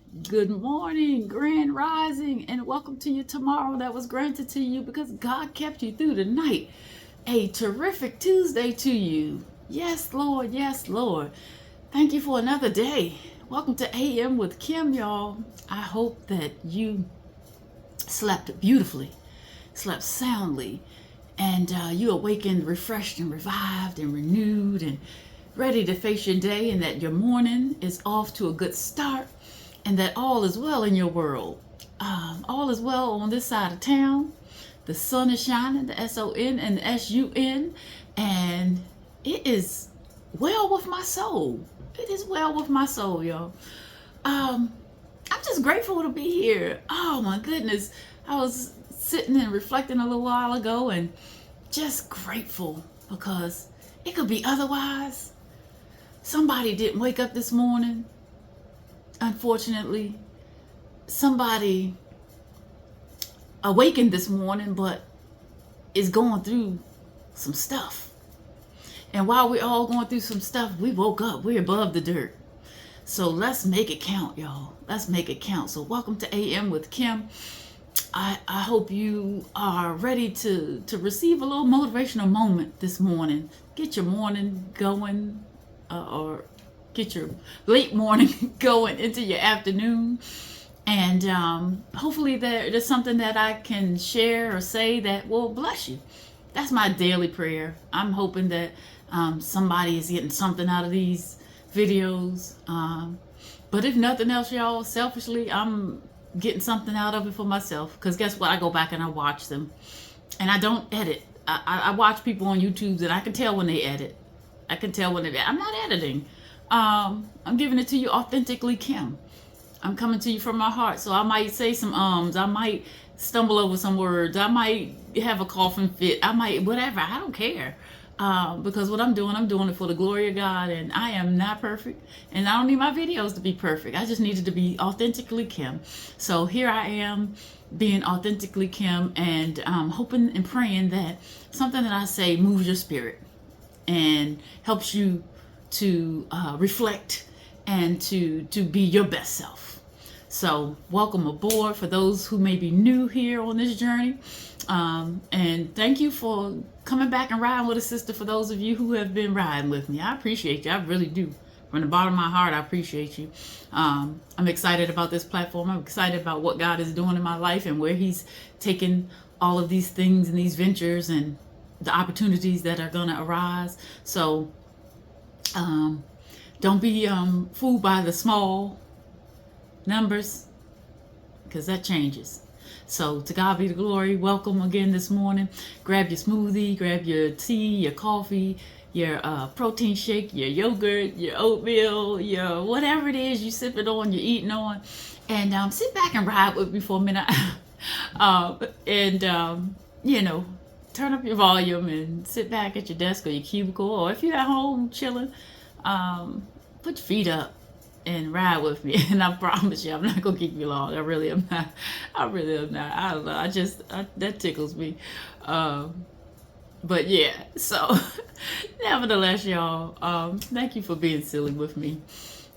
Good morning, grand rising, and welcome to your tomorrow that was granted to you because God kept you through the night. A terrific Tuesday to you. Yes, Lord. Yes, Lord. Thank you for another day. Welcome to AM with Kim, y'all. I hope that you slept beautifully, slept soundly, and you awakened refreshed and revived and renewed and ready to face your day, and that your morning is off to a good start, and that all is well in your world. All is well on this side of town. The sun is shining, the SON and the SUN, and it is well with my soul. It is well with my soul, y'all. Um, I'm just grateful to be here. Oh my goodness. I was sitting and reflecting a little while ago and just grateful because it could be otherwise. Somebody didn't wake up this morning, unfortunately. Somebody awakened this morning but is going through some stuff. And while we're all going through some stuff, we woke up. We're above the dirt. So let's make it count, y'all. Let's make it count. So welcome to AM with Kim. I hope you are ready to receive a little motivational moment this morning. Get your morning going, or get your late morning going into your afternoon. And hopefully there's something that I can share or say that will bless you. That's my daily prayer. I'm hoping that somebody is getting something out of these videos. But if nothing else, y'all, selfishly, I'm getting something out of it for myself. Because guess what? I go back and I watch them. And I don't edit. I watch people on YouTube and I can tell when they edit. I can tell when I'm not editing. I'm giving it to you authentically, Kim. I'm coming to you from my heart. So I might say some ums. I might stumble over some words. I might have a coughing fit. I might, whatever. I don't care. Because what I'm doing it for the glory of God. And I am not perfect. And I don't need my videos to be perfect. I just needed to be authentically Kim. So here I am being authentically Kim, and hoping and praying that something that I say moves your spirit and helps you to reflect and to be your best self. So welcome aboard for those who may be new here on this journey. And thank you for coming back and riding with a sister, for those of you who have been riding with me. I appreciate you. I really do. From the bottom of my heart, I appreciate you. I'm excited about this platform. I'm excited about what God is doing in my life and where He's taking all of these things and these ventures and the opportunities that are going to arise. So don't be fooled by the small numbers, because that changes. So to God be the glory. Welcome again this morning. Grab your smoothie, grab your tea, your coffee, your protein shake, your yogurt, your oatmeal, your whatever it is you sipping on, you're eating on, and sit back and ride with me for a minute. Turn up your volume and sit back at your desk or your cubicle, or if you're at home chilling, put your feet up and ride with me. And I promise you, I'm not gonna keep you long. I really am not. I don't know. That tickles me. But yeah. So, nevertheless, y'all, thank you for being silly with me.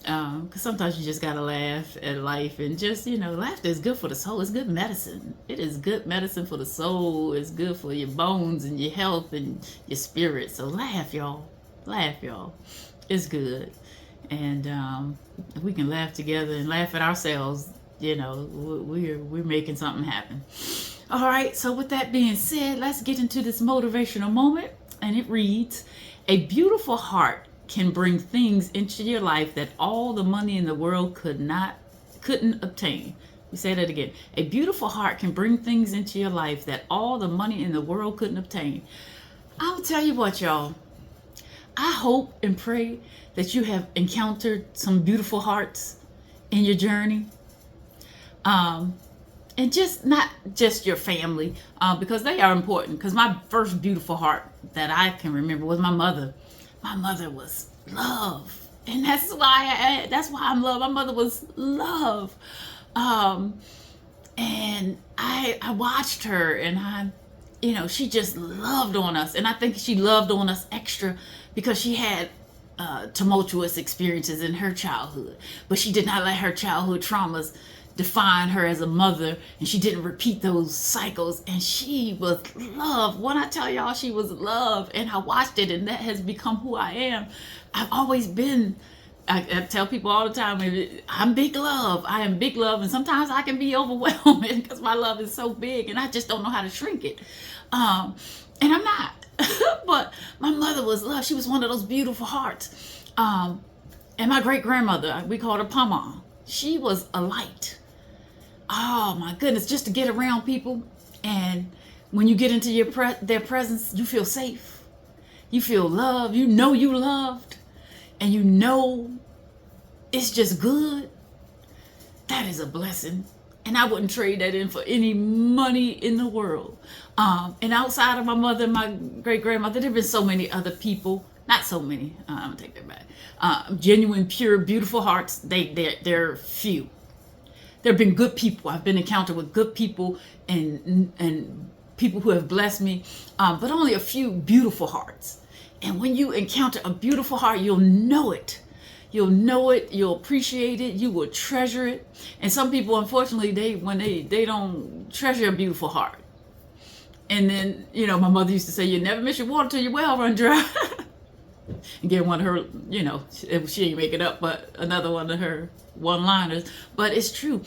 Because sometimes you just gotta laugh at life, and just laughter is good for the soul. It's good medicine. It is good medicine for the soul. It's good for your bones and your health and your spirit. So laugh, y'all. Laugh, y'all. It's good. And we can laugh together and laugh at ourselves. We're making something happen. All right, so with that being said, let's get into this motivational moment. And it reads, a beautiful heart can bring things into your life that all the money in the world couldn't obtain. We say that again. A beautiful heart can bring things into your life that all the money in the world couldn't obtain. I'll tell you what, y'all. I hope and pray that you have encountered some beautiful hearts in your journey. And just not just your family, because they are important. Because my first beautiful heart that I can remember was my mother. My mother was love. And that's why I'm love. My mother was love. And I watched her, and she just loved on us. And I think she loved on us extra because she had tumultuous experiences in her childhood, but she did not let her childhood traumas define her as a mother, and she didn't repeat those cycles, and she was loved. When I tell y'all she was loved, and I watched it, and that has become who I am. I've always been, I tell people all the time, I'm big love. I am big love, and sometimes I can be overwhelming because my love is so big, and I just don't know how to shrink it. And I'm not. But my mother was love. She was one of those beautiful hearts. And my great grandmother, we called her Pama. She was a light. Oh my goodness, just to get around people, and when you get into their presence, you feel safe. You feel loved. You know you loved, and you know it's just good. That is a blessing. And I wouldn't trade that in for any money in the world. And outside of my mother and my great grandmother, there have been so many other people. Not so many. I'm gonna take that back. Genuine, pure, beautiful hearts. They're few. There have been good people. I've been encountered with good people and people who have blessed me, but only a few beautiful hearts. And when you encounter a beautiful heart, you'll know it. You'll know it, you'll appreciate it, you will treasure it. And some people, unfortunately, they don't treasure a beautiful heart. And then, my mother used to say, you never miss your water till your well run dry. Again, one of her, she ain't make it up, but another one of her one-liners. But it's true.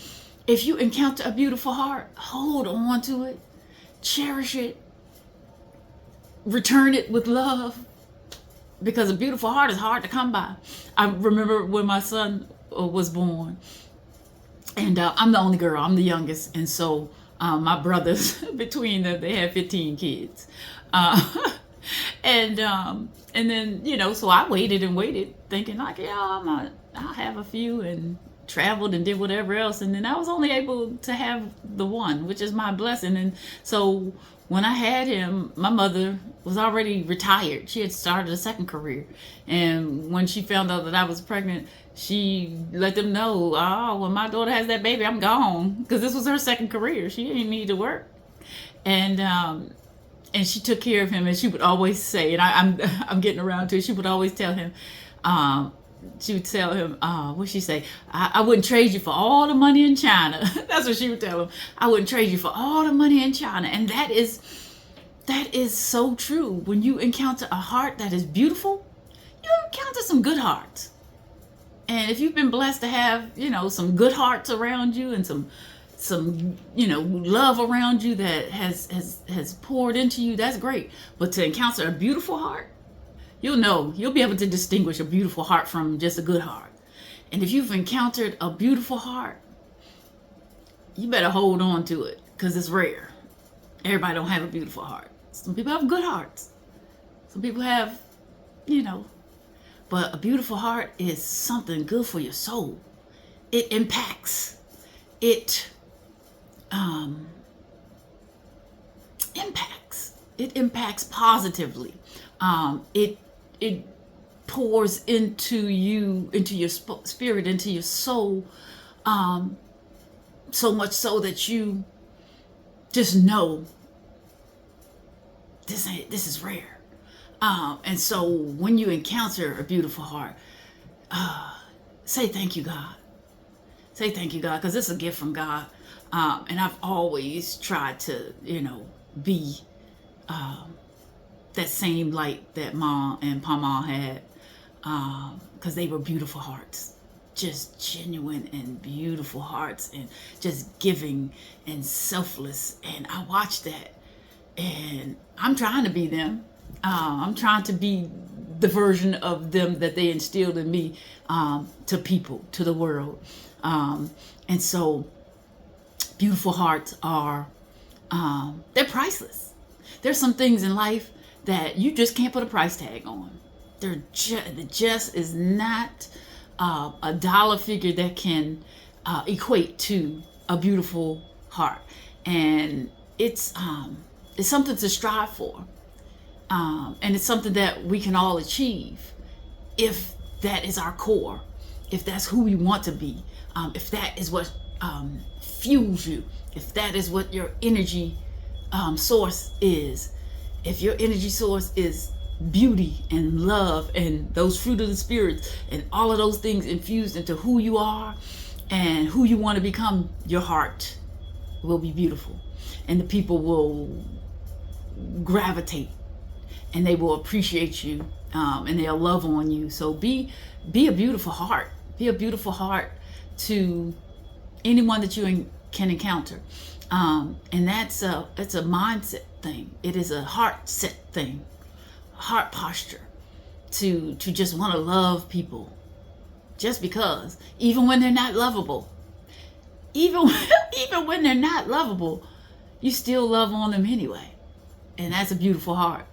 If you encounter a beautiful heart, hold on to it, cherish it, return it with love. Because a beautiful heart is hard to come by. I remember when my son was born, and I'm the only girl, I'm the youngest, and so my brothers, between them, they had 15 kids. And then, so I waited and waited, thinking like, I'll have a few, and traveled and did whatever else. And then I was only able to have the one, which is my blessing. And so when I had him, my mother was already retired. She had started a second career. And when she found out that I was pregnant, she let them know, when my daughter has that baby, I'm gone. Because this was her second career. She didn't need to work. And she took care of him. And she would always say, and I'm getting around to it, she would always tell him, what'd she say? I wouldn't trade you for all the money in China. That's what she would tell him. I wouldn't trade you for all the money in China. And that is so true. When you encounter a heart that is beautiful, you encounter some good hearts. And if you've been blessed to have, some good hearts around you, and some love around you that has poured into you, that's great. But to encounter a beautiful heart, you'll be able to distinguish a beautiful heart from just a good heart. And if you've encountered a beautiful heart, you better hold on to it, because it's rare. Everybody don't have a beautiful heart. Some people have good hearts. Some people have, but a beautiful heart is something good for your soul. It impacts. It impacts positively. It pours into you, into your spirit, into your soul, so much so that you just know this is rare. And so when you encounter a beautiful heart, say thank you, God. Say thank you, God, because it's a gift from God. And I've always tried to, be that same light that Mom and Pama had, because they were beautiful hearts, just genuine and beautiful hearts, and just giving and selfless. And I watched that, and I'm trying to be them. I'm trying to be the version of them that they instilled in me, to people, to the world. And so beautiful hearts are, they're priceless. There's some things in life that you just can't put a price tag on. There just is not a dollar figure that can equate to a beautiful heart. And it's something to strive for. And it's something that we can all achieve if that is our core, if that's who we want to be, if that is what fuels you, if that is what your energy source is. If your energy source is beauty and love and those fruit of the spirit and all of those things infused into who you are and who you want to become, your heart will be beautiful, and the people will gravitate, and they will appreciate you, and they'll love on you. So be a beautiful heart. Be a beautiful heart to anyone that you can encounter, and it's a mindset thing. It is a heart set thing, heart posture, to just want to love people, just because, even when they're not lovable, even when they're not lovable, you still love on them anyway, and that's a beautiful heart.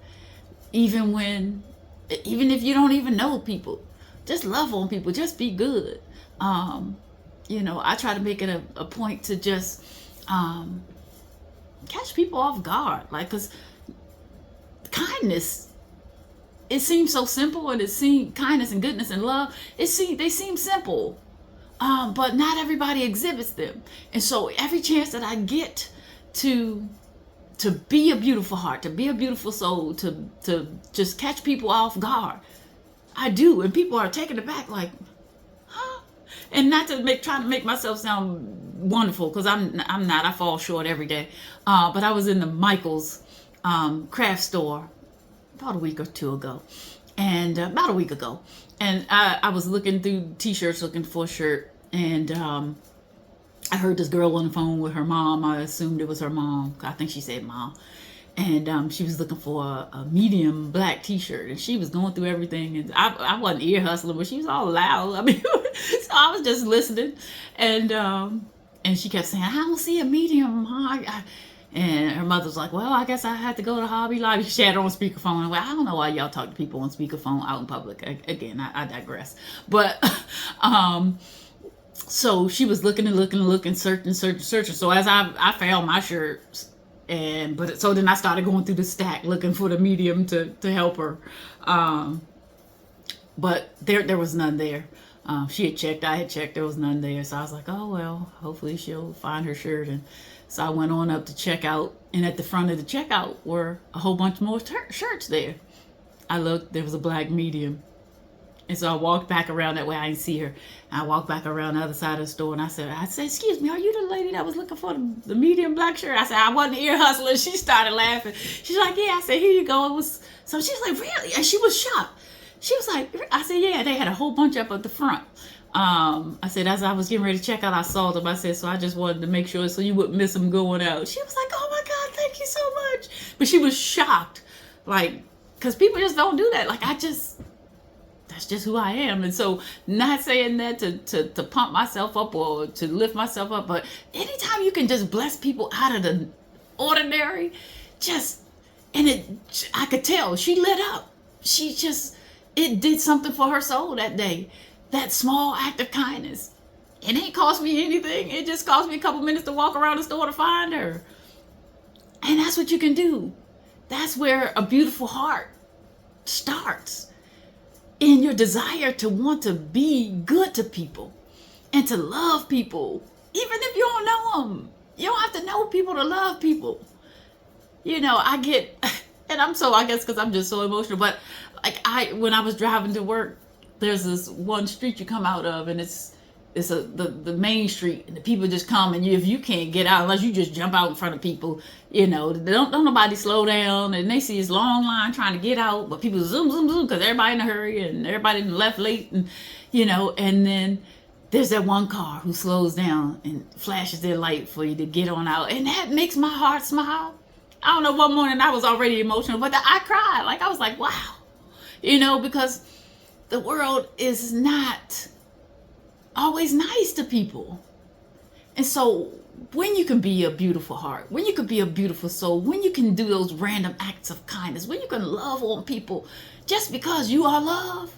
Even if you don't even know people, just love on people, just be good. I try to make it a point to just catch people off guard, like, because kindness, it seems so simple, and kindness and goodness and love, they seem simple, but not everybody exhibits them. And so every chance that I get to be a beautiful heart, to be a beautiful soul, to just catch people off guard, I do. And people are taken aback, like, huh? And not to try to make myself sound wonderful, because I'm not. I fall short every day. But I was in the Michael's craft store about a week ago, and I was looking through t-shirts, looking for a shirt, and I heard this girl on the phone with her mom. I assumed it was her mom. I think she said mom. And she was looking for a medium black t-shirt, and she was going through everything, and I wasn't ear hustling, but she was all loud. I mean, so I was just listening, and she kept saying, I don't see a medium, huh? And her mother was like, well, I guess I had to go to Hobby Lobby. She had her on speakerphone. Well, I don't know why y'all talk to people on speakerphone out in public. Again, I digress. But so she was looking, searching. So as I found my shirts, so then I started going through the stack looking for the medium to help her. But there was none there. She had checked, I had checked, there was none there. So I was like, oh, well, hopefully she'll find her shirt. And so I went on up to checkout, and at the front of the checkout were a whole bunch more shirts there. I looked, there was a black medium. And so I walked back around, that way I didn't see her. And I walked back around the other side of the store, and I said, excuse me, are you the lady that was looking for the medium black shirt? I said, I wasn't ear hustling. She started laughing. She's like, yeah. I said, here you go. So she was like, really? And she was shocked. She was like, I said, yeah, they had a whole bunch up at the front. I said, as I was getting ready to check out, I saw them. I said, so I just wanted to make sure so you wouldn't miss them going out. She was like, oh my God, thank you so much. But she was shocked, like, because people just don't do that. Like, that's just who I am. And so, not saying that to pump myself up or to lift myself up, but anytime you can just bless people out of the ordinary, I could tell she lit up. It did something for her soul that day. That small act of kindness. It ain't cost me anything. It just cost me a couple minutes to walk around the store to find her. And that's what you can do. That's where a beautiful heart starts. In your desire to want to be good to people and to love people, even if you don't know them. You don't have to know people to love people. I get, and I guess because I'm just so emotional, but like when I was driving to work, there's this one street you come out of, and it's the main street, and the people just come, and if you can't get out unless you just jump out in front of people, don't nobody slow down, and they see this long line trying to get out, but people zoom because everybody in a hurry and everybody left late, and and then there's that one car who slows down and flashes their light for you to get on out, and that makes my heart smile. I don't know, one morning I was already emotional, but I cried. Like, I was like, wow, because the world is not always nice to people. And so when you can be a beautiful heart, when you can be a beautiful soul, when you can do those random acts of kindness, when you can love on people just because you are love,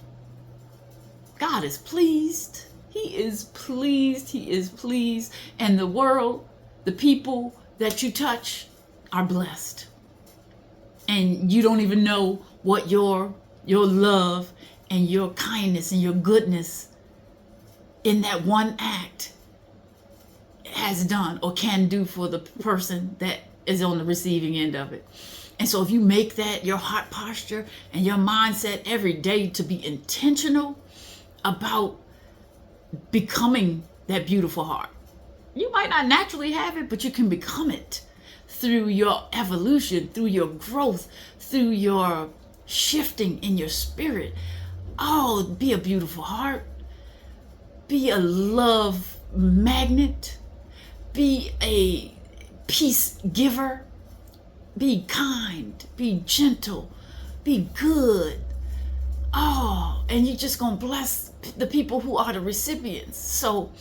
God is pleased. He is pleased. He is pleased. And the world, the people that you touch are blessed. And you don't even know what your love and your kindness and your goodness in that one act has done or can do for the person that is on the receiving end of it. And so if you make that your heart posture and your mindset every day to be intentional about becoming that beautiful heart, you might not naturally have it, but you can become it through your evolution, through your growth, through your shifting in your spirit. Oh, be a beautiful heart. Be a love magnet. Be a peace giver. Be kind. Be gentle. Be good. Oh, and you're just going to bless the people who are the recipients. So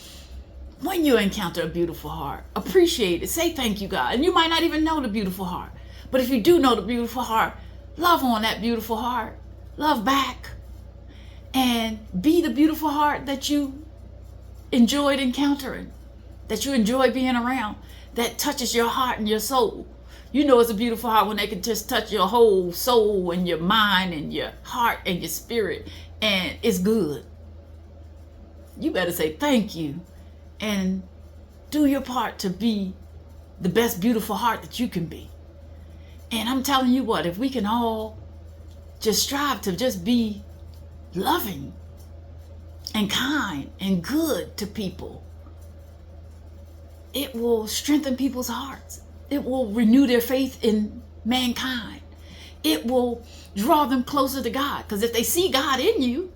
when you encounter a beautiful heart, appreciate it. Say thank you, God. And you might not even know the beautiful heart. But if you do know the beautiful heart, love on that beautiful heart. Love back. And be the beautiful heart that you enjoyed encountering, that you enjoy being around, that touches your heart and your soul. You know it's a beautiful heart when they can just touch your whole soul and your mind and your heart and your spirit, and it's good. You better say thank you and do your part to be the best beautiful heart that you can be. And I'm telling you what, if we can all just strive to just be loving and kind and good to people, it will strengthen people's hearts. It will renew their faith in mankind. It will draw them closer to God. Because if they see God in you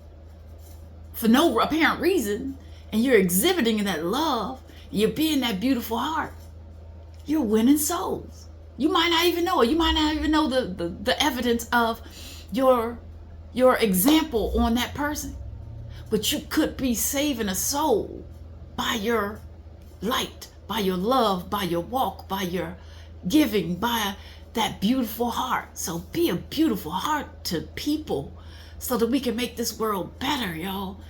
for no apparent reason, and you're exhibiting that love, you're being that beautiful heart, you're winning souls. You might not even know it. You might not even know the evidence of your example on that person. But you could be saving a soul by your light, by your love, by your walk, by your giving, by that beautiful heart. So be a beautiful heart to people so that we can make this world better, y'all.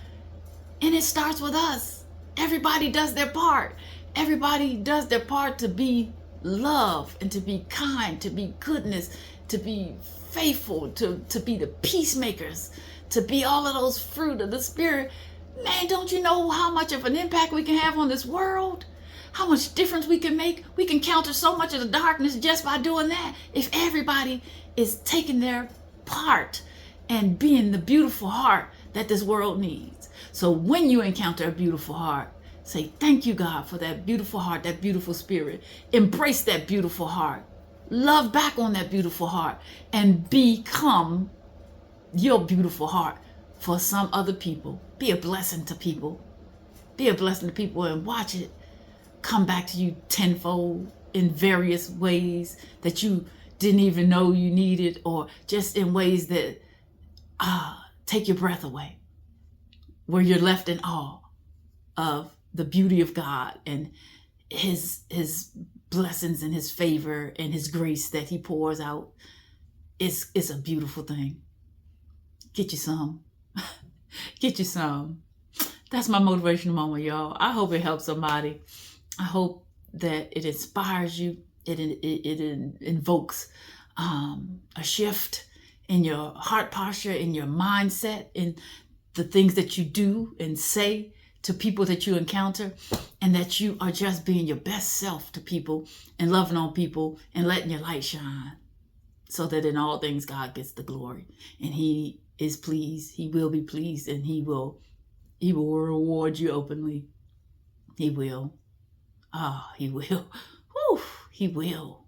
And it starts with us. Everybody does their part. Everybody does their part to be love and to be kind, to be goodness, to be faithful, to be the peacemakers, to be all of those fruit of the Spirit. Man, don't you know how much of an impact we can have on this world? How much difference we can make? We can counter so much of the darkness just by doing that. If everybody is taking their part and being the beautiful heart that this world needs. So when you encounter a beautiful heart, say, thank you, God, for that beautiful heart, that beautiful spirit. Embrace that beautiful heart. Love back on that beautiful heart and become your beautiful heart for some other people. Be a blessing to people. Be a blessing to people and watch it come back to you tenfold in various ways that you didn't even know you needed, or just in ways that take your breath away, where you're left in awe of the beauty of God and his blessings and his favor and his grace that he pours out. It's a beautiful thing. Get you some. Get you some. That's my motivational moment, y'all. I hope it helps somebody. I hope that it inspires you. It invokes a shift in your heart posture, in your mindset, in the things that you do and say to people that you encounter, and that you are just being your best self to people and loving on people and letting your light shine, so that in all things God gets the glory. And he is pleased. He will be pleased, and he will reward you openly. He will. He will. Whew, he will.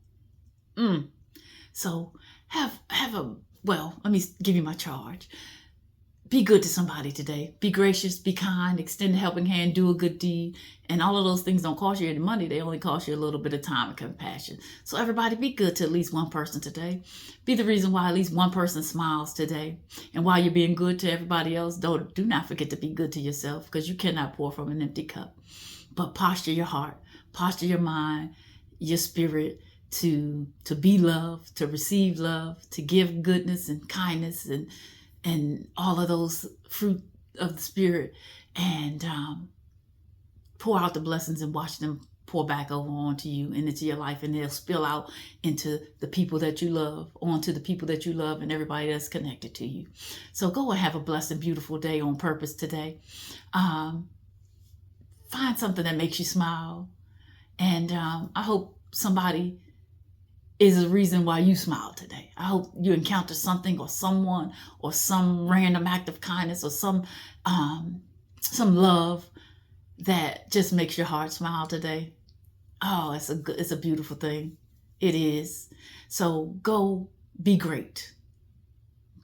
So let me give you my charge. Be good to somebody today. Be gracious, be kind, extend a helping hand, do a good deed. And all of those things don't cost you any money. They only cost you a little bit of time and compassion. So everybody, be good to at least one person today. Be the reason why at least one person smiles today. And while you're being good to everybody else, do not forget to be good to yourself, because you cannot pour from an empty cup. But posture your heart, posture your mind, your spirit to be loved, to receive love, to give goodness and kindness and all of those fruit of the Spirit, and pour out the blessings and watch them pour back over onto you and into your life, and they'll spill out into the people that you love, onto the people that you love and everybody that's connected to you. So go and have a blessed and beautiful day on purpose today. Find something that makes you smile, and I hope somebody is the reason why you smile today. I hope you encounter something or someone or some random act of kindness or some love that just makes your heart smile today. Oh, it's a beautiful thing. It is. So go be great.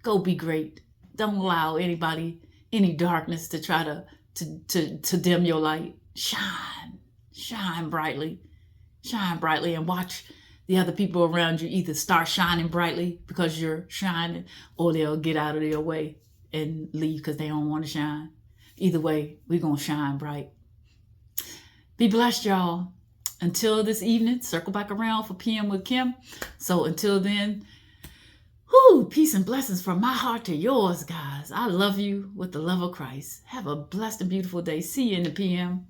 Go be great. Don't allow anybody, any darkness to try to dim your light. Shine brightly. Shine brightly, and watch the other people around you either start shining brightly because you're shining, or they'll get out of their way and leave because they don't want to shine. Either way, we're going to shine bright. Be blessed, y'all. Until this evening, circle back around for PM with Kim. So until then, peace and blessings from my heart to yours, guys. I love you with the love of Christ. Have a blessed and beautiful day. See you in the PM.